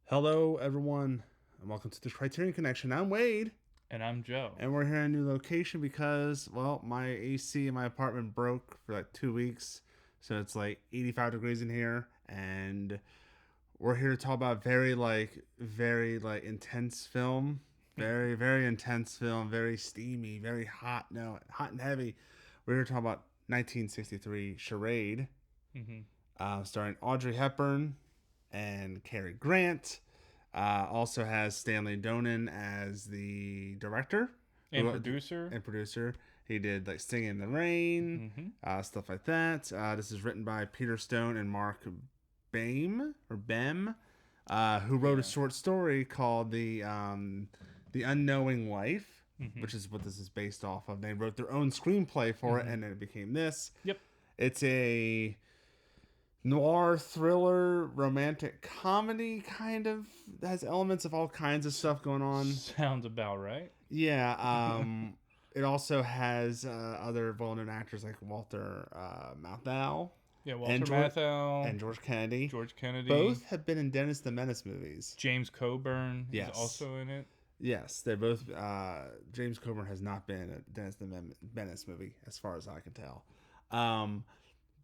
Hello, everyone, and welcome to the Criterion Connection. I'm Wade, And I'm Joe. and we're here in a new location because, well, my AC in my apartment broke for like 2 weeks, so it's like 85 degrees in here, and we're here to talk about very intense film, very intense film, very steamy, very hot, no, hot and heavy. We're here to talk about 1963 Charade, Mm-hmm. starring Audrey Hepburn and Cary Grant. Also has Stanley Donen as the director And producer. and producer. He did like Singing in the Rain, Mm-hmm. stuff like that. This is written by Peter Stone and Mark Bem, who wrote a short story called the Unknowing Wife, Mm-hmm. which is what this is based off of. They wrote their own screenplay for it, and then it became this. Yep. It's a noir thriller romantic comedy, kind of has elements of all kinds of stuff going on. Sounds about right. It also has other well-known actors like Walter Matthau Yeah, Walter and Matthau. and George Kennedy. George Kennedy. Both have been in Dennis the Menace movies. James Coburn Yes. is also in it. Yes, they're both. James Coburn has not been in a Dennis the Menace movie, as far as I can tell.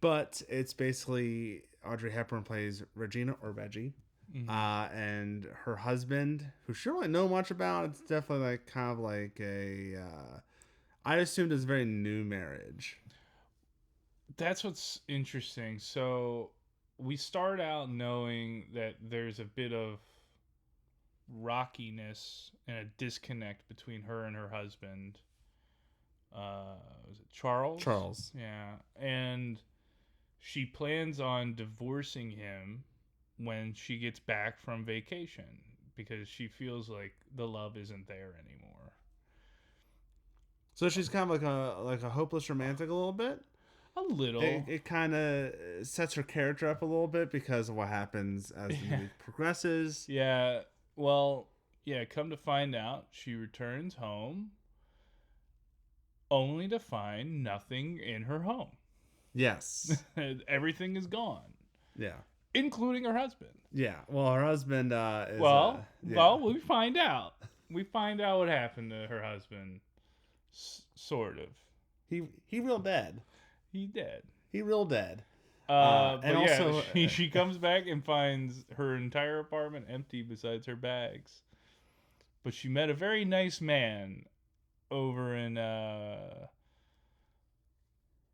But it's basically Audrey Hepburn plays Regina or Reggie, Mm-hmm. and her husband, who she don't really know much about. It's definitely like kind of like a. I assumed it's a very new marriage. That's what's interesting. So we start out knowing that there's a bit of rockiness and a disconnect between her and her husband. Was it Charles? Charles. Yeah. And she plans on divorcing him when she gets back from vacation because she feels like the love isn't there anymore. So she's kind of like a hopeless romantic a little bit. A little. It kind of sets her character up a little bit because of what happens as the movie progresses. Yeah. Well, yeah, come to find out, she returns home only to find nothing in her home. Yes. Everything is gone, Yeah. including her husband. Yeah. Well, her husband is. Well, yeah. we find out. We find out what happened to her husband. Sort of. He real dead. He dead. He real dead. But and yeah, also she comes back and finds her entire apartment empty besides her bags. But she met a very nice man over in I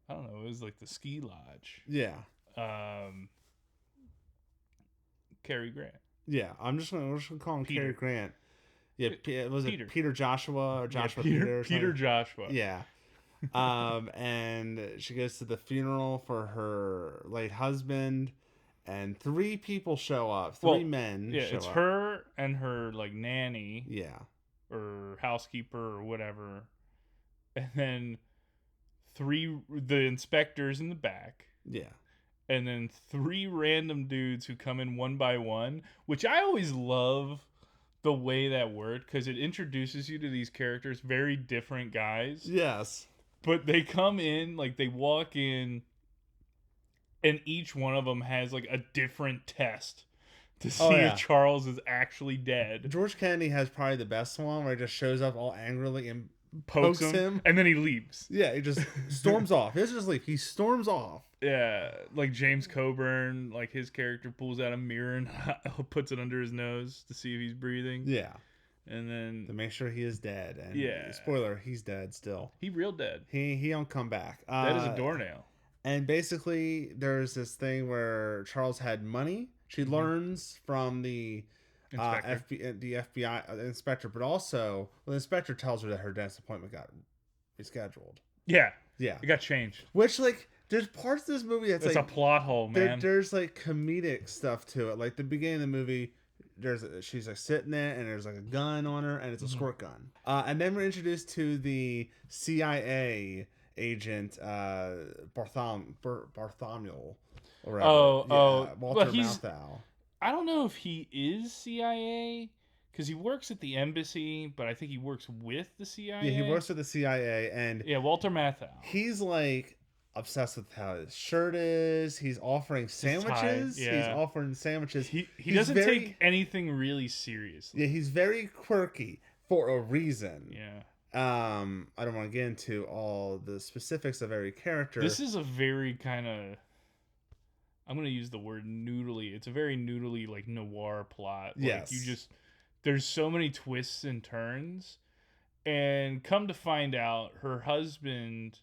don't know, it was like the ski lodge. Yeah. Cary Grant. Yeah. We're just gonna call him Cary Grant. Yeah. Was Peter. it Peter Joshua or Joshua Yeah, Peter? Or Peter something? Joshua. Yeah. And she goes to the funeral for her late husband, and 3 people show up. 3 men. Yeah, show it's up. her and her like nanny. Yeah. Or housekeeper or whatever, and then the inspectors in the back, Yeah. and then 3 random dudes who come in one by one, which I always love the way that worked because it introduces you to these characters, very different guys. Yes. But they come in, like they walk in, and each one of them has like a different test to see if Charles is actually dead. George Kennedy has probably the best one where he just shows up all angrily and Pokes him, and then he leaves. Yeah, he just storms off. He doesn't just leave. He storms off. Yeah, like James Coburn, like his character pulls out a mirror and puts it under his nose to see if he's breathing. Yeah. And then to make sure he is dead. And yeah. Spoiler, he's dead still. He real dead. He don't come back. Dead as a doornail. And basically, there's this thing where Charles had money. She learns from the FBI inspector, but also the inspector tells her that her dentist appointment got rescheduled. Yeah. Yeah. It got changed. Which, like, there's parts of this movie that's like a plot hole, man. There's like comedic stuff to it. Like the beginning of the movie, she's like sitting there and there's like a gun on her and it's a squirt gun. And then we're introduced to the CIA agent Bartholomew. Walter Matthau. I don't know if he is CIA because he works at the embassy, but I think he works with the CIA. Yeah, he works with the CIA, and Walter Matthau. He's like obsessed with how his shirt is. He's offering His tie, sandwiches. He's yeah. offering sandwiches. He He's doesn't very, take anything really seriously. yeah, he's very quirky for a reason. Yeah. I don't want to get into all the specifics of every character. This is a very kind of, I'm going to use the word noodly. It's a very noodly, like, noir plot. Like, Yes. you just, there's so many twists and turns. And come to find out, her husband,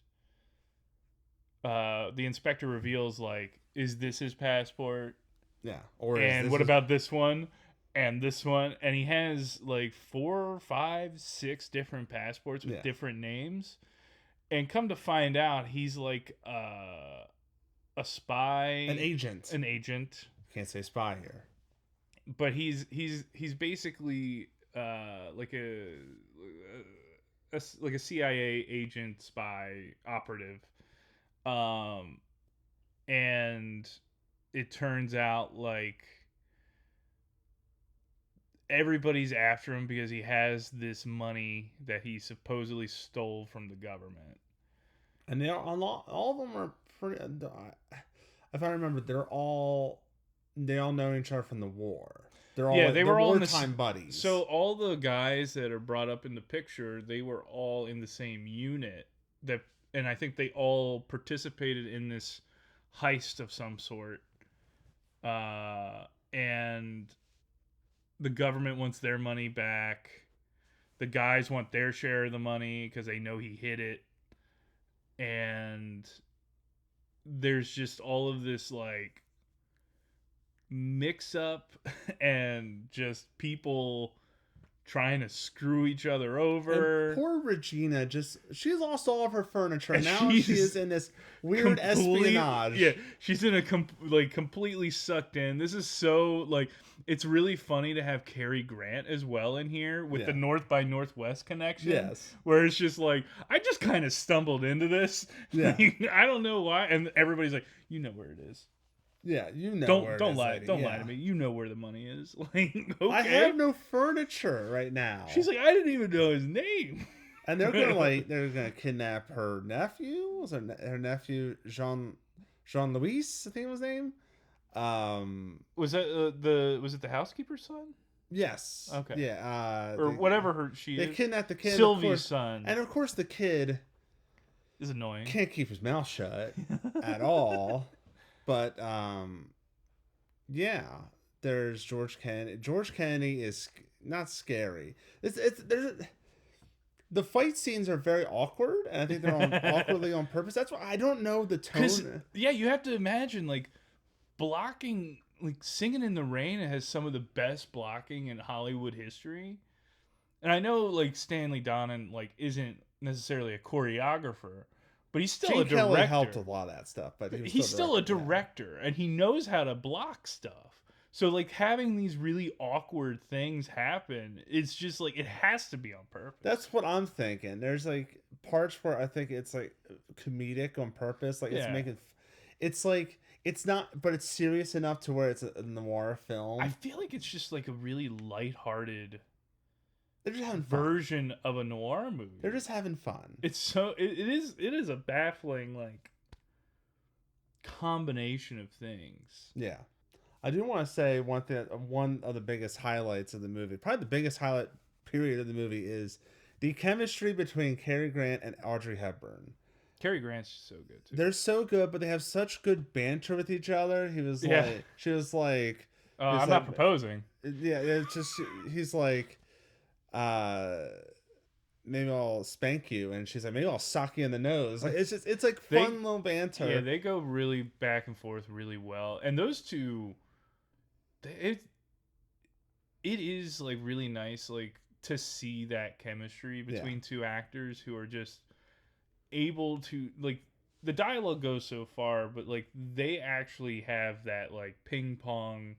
the inspector reveals, like, is this his passport? Yeah. Or And what about this one? And this one? And he has, like, 4, 5, 6 different passports with different names. And come to find out, he's, like, a spy, an agent. Can't say spy here. But he's basically like a CIA agent, spy, operative. And it turns out like everybody's after him because he has this money that he supposedly stole from the government. And they are all of them are pretty. If I remember, they all know each other from the war. They're all they were all wartime buddies. So all the guys that are brought up in the picture, they were all in the same unit. And I think they all participated in this heist of some sort. And the government wants their money back. The guys want their share of the money because they know he hid it. And there's just all of this like mix up and just people trying to screw each other over. And poor Regina, she lost all of her furniture. And now she is in this weird espionage. Yeah, she's in a completely sucked in. This is so like it's really funny to have Cary Grant as well in here with the North by Northwest connection. Yes, where it's just like I just kind of stumbled into this. Yeah, I don't know why, and everybody's like, you know where it is. Yeah, you know. Don't lie to me. You know where the money is. Like, okay. I have no furniture right now. She's like, I didn't even know his name. And they're gonna kidnap her nephew. Was her nephew Jean Louis? I think it was his name. Was that was it the housekeeper's son? Yes. Okay. Yeah. Or whatever she is. They kidnapped the kid. Sylvie's son. And of course the kid is annoying. Can't keep his mouth shut at all. But yeah, there's George Kennedy. George Kennedy is not scary. The fight scenes are very awkward, and I think they're awkwardly on purpose. That's why I don't know the tone. Yeah, you have to imagine like blocking, like Singing in the Rain has some of the best blocking in Hollywood history. And I know like Stanley Donen like isn't necessarily a choreographer. But he's still a director. Kelly helped a lot of that stuff, but he's still a director, and he knows how to block stuff. So, like, having these really awkward things happen, it's just, like, it has to be on purpose. That's what I'm thinking. There's, like, parts where I think it's, like, comedic on purpose. Like, it's making... It's, like... It's not... But it's serious enough to where it's a noir film. I feel like it's just, like, a really lighthearted... They're just having fun. Version of a noir movie. They're just having fun. It's so it is a baffling like combination of things. Yeah, I do want to say one thing. One of the biggest highlights of the movie, probably the biggest highlight period of the movie, is the chemistry between Cary Grant and Audrey Hepburn. Cary Grant's so good too. They're so good, but they have such good banter with each other. She was like, I'm not proposing. Yeah, it's just he's like. Maybe I'll spank you, and she's like, maybe I'll sock you in the nose. Like it's like fun little banter. Yeah, they go really back and forth really well, and those two, it is like really nice, like to see that chemistry between two actors who are just able to like the dialogue goes so far, but like they actually have that like ping pong,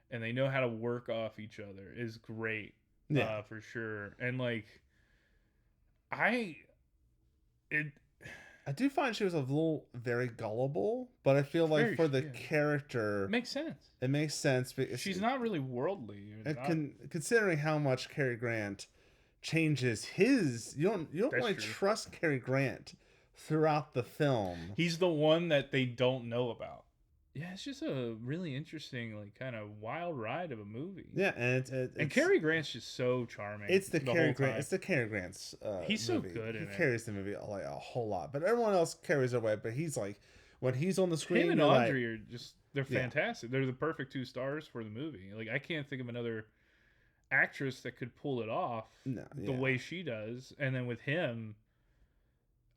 and they know how to work off each other is great. Yeah, for sure. And like, I do find she was a little very gullible, but I feel like for the character, it makes sense. It makes sense because she's not really worldly. Considering how much Cary Grant changes his, you don't really trust Cary Grant throughout the film. He's the one that they don't know about. Yeah, it's just a really interesting, like, kind of wild ride of a movie. Yeah, and and Cary Grant's just so charming. It's the Cary Grant. It's the Cary Grant's. He's movie. So good in it. He carries the movie like a whole lot, but everyone else carries their way. But he's like, when he's on the screen, him and Audrey are just they're fantastic. They're the perfect 2 stars for the movie. Like, I can't think of another actress that could pull it off the way she does. And then with him,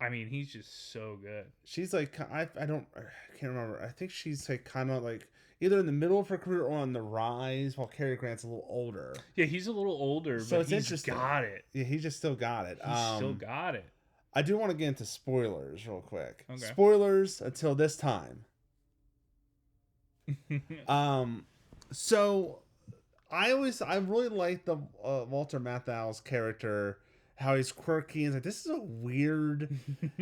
I mean, he's just so good. She's like, I can't remember. I think she's like kind of like either in the middle of her career or on the rise, while Cary Grant's a little older. Yeah, he's a little older, so but he's got it. Yeah, he just still got it. Still got it. I do want to get into spoilers real quick. Okay. Spoilers until this time. So I really like the Walter Matthau's character. How he's quirky and like, this is a weird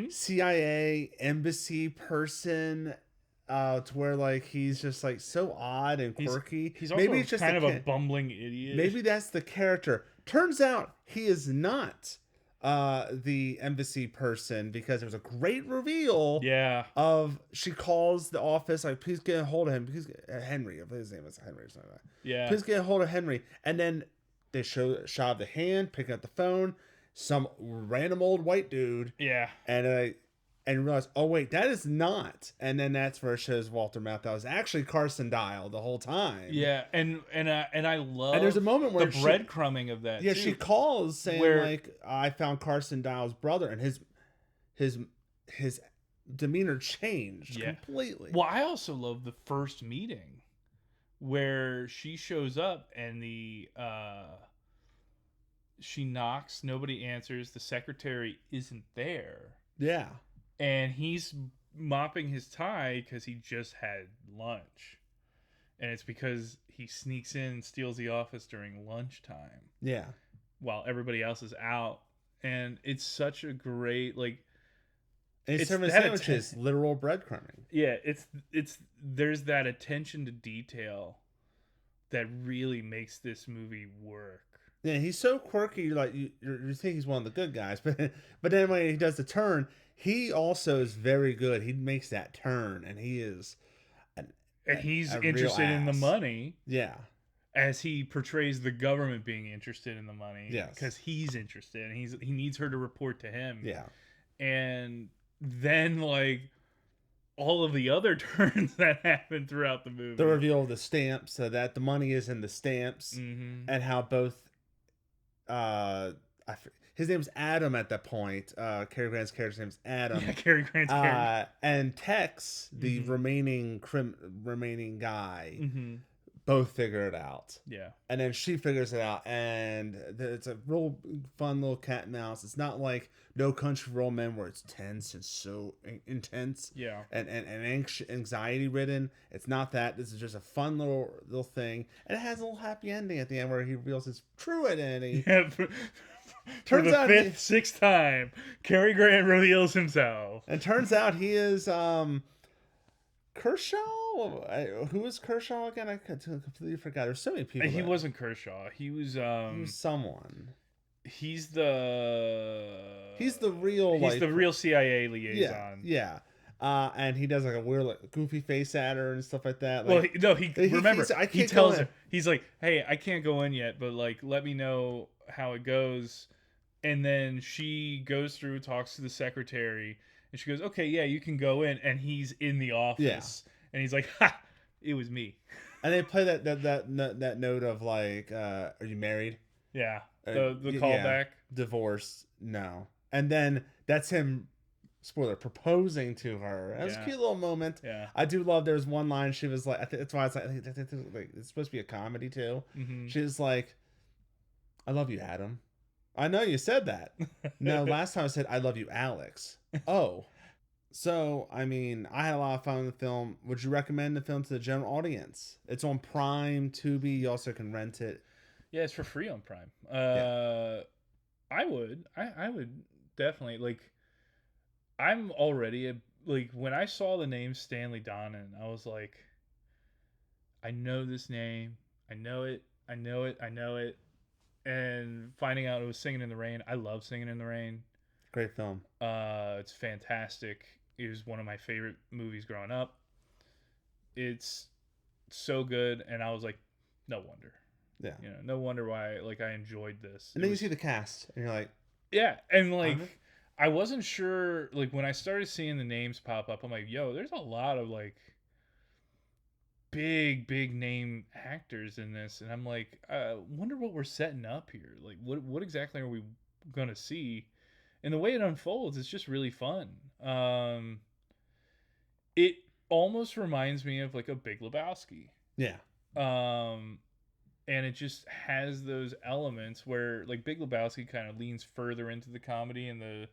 CIA embassy person, to where like he's just like so odd and quirky. He's also maybe just kind of a bumbling idiot. Maybe that's the character. Turns out he is not the embassy person, because there was a great reveal. Yeah. Of she calls the office like, please get a hold of him. Please Henry. I believe his name is Henry or something like that. Yeah. Please get a hold of Henry. And then they show a shot of the hand picking up the phone. Some random old white dude. Yeah. And realize, oh wait, that is not. And then that's where it shows Walter Matthau is actually Carson Dial the whole time. Yeah, and I love. And there's a moment where the breadcrumbing of that. Yeah, too, she calls saying like, I found Carson Dial's brother, and his demeanor changed completely. Well, I also love the first meeting where she shows up and she knocks, nobody answers, the secretary isn't there. Yeah. And he's mopping his tie because he just had lunch. And it's because he sneaks in and steals the office during lunchtime. Yeah. While everybody else is out. And it's such a great, like... And it's serving sandwiches, literal breadcrumbing. Yeah, there's that attention to detail that really makes this movie work. Yeah, he's so quirky. Like you think he's one of the good guys, but then when he does the turn, he also is very good. He makes that turn, and he is, he's interested in the money. Yeah, as he portrays the government being interested in the money. Yes, because he's interested, and he needs her to report to him. Yeah, and then like all of the other turns that happen throughout the movie, the reveal of the stamps, so that the money is in the stamps, and how both. His name's Adam at that point. Cary Grant's character's name's Adam. Yeah, Cary Grant's character. And Tex, the remaining guy, both figure it out. Yeah. And then she figures it out, and it's a real fun little cat and mouse. It's not like No Country for Old Men where it's tense and so intense. Yeah. And anxiety ridden. It's not that. This is just a fun little thing, and it has a little happy ending at the end where he reveals his true identity. Yeah. For the fifth, sixth time, Cary Grant reveals himself. And turns out he is Kershaw. Who is Kershaw again? I completely forgot. There's so many people. He wasn't Kershaw. He was someone. He's the real CIA liaison. Yeah. And he does like a weird, like, goofy face at her and stuff like that. Like, he tells her, he's like, "Hey, I can't go in yet, but like, let me know how it goes." And then she goes through, talks to the secretary, and she goes, "Okay, yeah, you can go in." And he's in the office, and he's like, "Ha, it was me." And they play that note of like, "Are you married?" Yeah, the callback. Divorced? No. And then that's him. Spoiler, proposing to her. That was a cute little moment. Yeah. I do love there's one line she was like, I think that's why it's like it's supposed to be a comedy too. She was like, "I love you, Adam." "I know you said that." "No, last time I said I love you, Alex." "Oh." So, I mean, I had a lot of fun with the film. Would you recommend the film to the general audience? It's on Prime, Tubi. You also can rent it. Yeah, it's for free on Prime. I would definitely, like, I'm already like, when I saw the name Stanley Donen, I was like, I know this name. I know it. And finding out it was Singing in the Rain. I love Singing in the Rain. Great film. It's fantastic. It was one of my favorite movies growing up. It's so good, and I was like, no wonder. Yeah. No wonder why like I enjoyed this. And then you see the cast, and you're like, yeah, and like I wasn't sure like when I started seeing the names pop up, I'm like, yo, there's a lot of like big name actors in this, and I'm like, wonder what we're setting up here. Like, what exactly are we gonna see? And the way it unfolds, it's just really fun. It almost reminds me of like a Big Lebowski. Yeah. And it just has those elements where like Big Lebowski kind of leans further into the comedy and the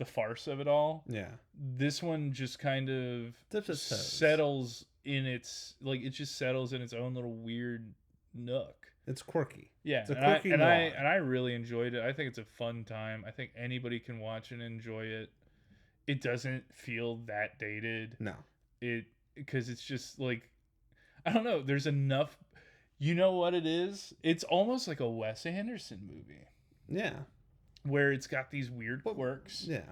farce of it all. Yeah. This one just kind of settles in its like it just settles in its own little weird nook. It's quirky. Yeah, it's a quirky and I really enjoyed it. I think it's a fun time. I think anybody can watch and enjoy it. It doesn't feel that dated. No. Because it's just like I don't know. There's enough. You know what it is? It's almost like a Wes Anderson movie. Yeah. Where it's got these weird quirks. Yeah.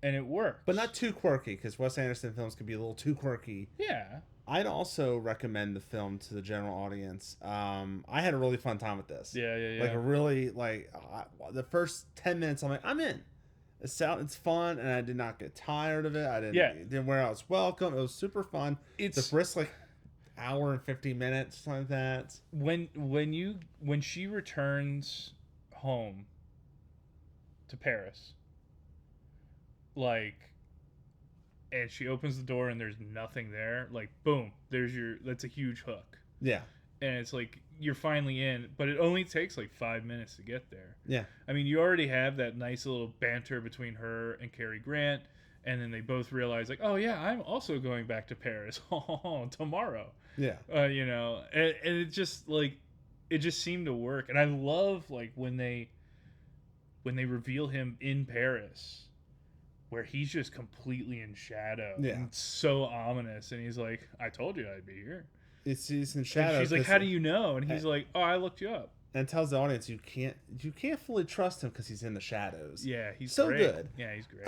And it works. But not too quirky, because Wes Anderson films can be a little too quirky. Yeah. I'd also recommend the film to the general audience. I had a really fun time with this. Yeah. Like a really, the first 10 minutes, I'm like, I'm in. It's fun, and I did not get tired of it. I didn't wear out its welcome. It was super fun. It's a brisk, hour and 50 minutes, something like that. When she returns home to Paris, and she opens the door and there's nothing there, boom, that's a huge hook. Yeah. And it's like you're finally in, but it only takes 5 minutes to get there. Yeah. I mean, you already have that nice little banter between her and Cary Grant, and then they both realize oh yeah, I'm also going back to Paris tomorrow. Yeah. And it just it just seemed to work. And I love when they reveal him in Paris, where he's just completely in shadow. Yeah. And so ominous. And he's like, I told you I'd be here. He's in shadow. And she's like, how do you know? And he's like, oh, I looked you up. And tells the audience you can't fully trust him because he's in the shadows. Yeah, he's so great. good. Yeah, he's great.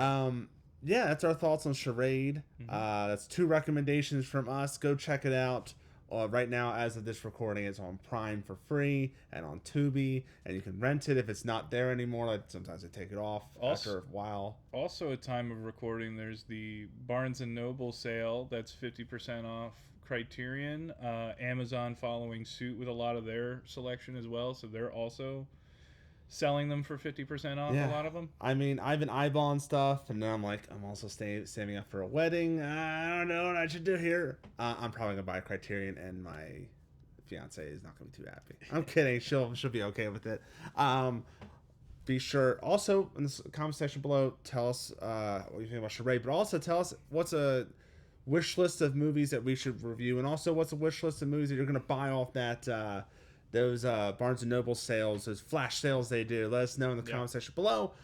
Yeah, that's our thoughts on Charade. Mm-hmm. That's 2 recommendations from us. Go check it out. Right now, as of this recording, it's on Prime for free and on Tubi, and you can rent it if it's not there anymore. Sometimes they take it off after a while. Also, at time of recording, there's the Barnes & Noble sale that's 50% off Criterion. Amazon following suit with a lot of their selection as well, so they're also selling them for 50% off. A lot of them. I mean, I've been eyeballing stuff, and then I'm like, I'm also saving up for a wedding. I don't know what I should do here. I'm probably gonna buy a Criterion, and my fiance is not gonna be too happy. I'm kidding. She'll be okay with it. Be sure also in the comment section below, tell us what you think about Charade, but also tell us what's a wish list of movies that we should review, and also what's a wish list of movies that you're gonna buy off that. Those Barnes & Noble sales, those flash sales they do. Let us know in the comment section below.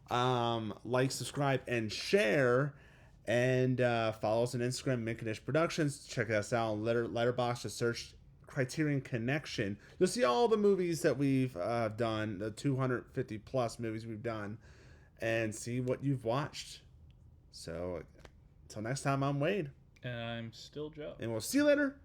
Like, subscribe, and share. And follow us on Instagram, Condish Productions. Check us out on Letterboxd. Just search Criterion Connection. You'll see all the movies that we've done, the 250 plus movies we've done, and see what you've watched. So, until next time, I'm Wade. And I'm still Joe. And we'll see you later.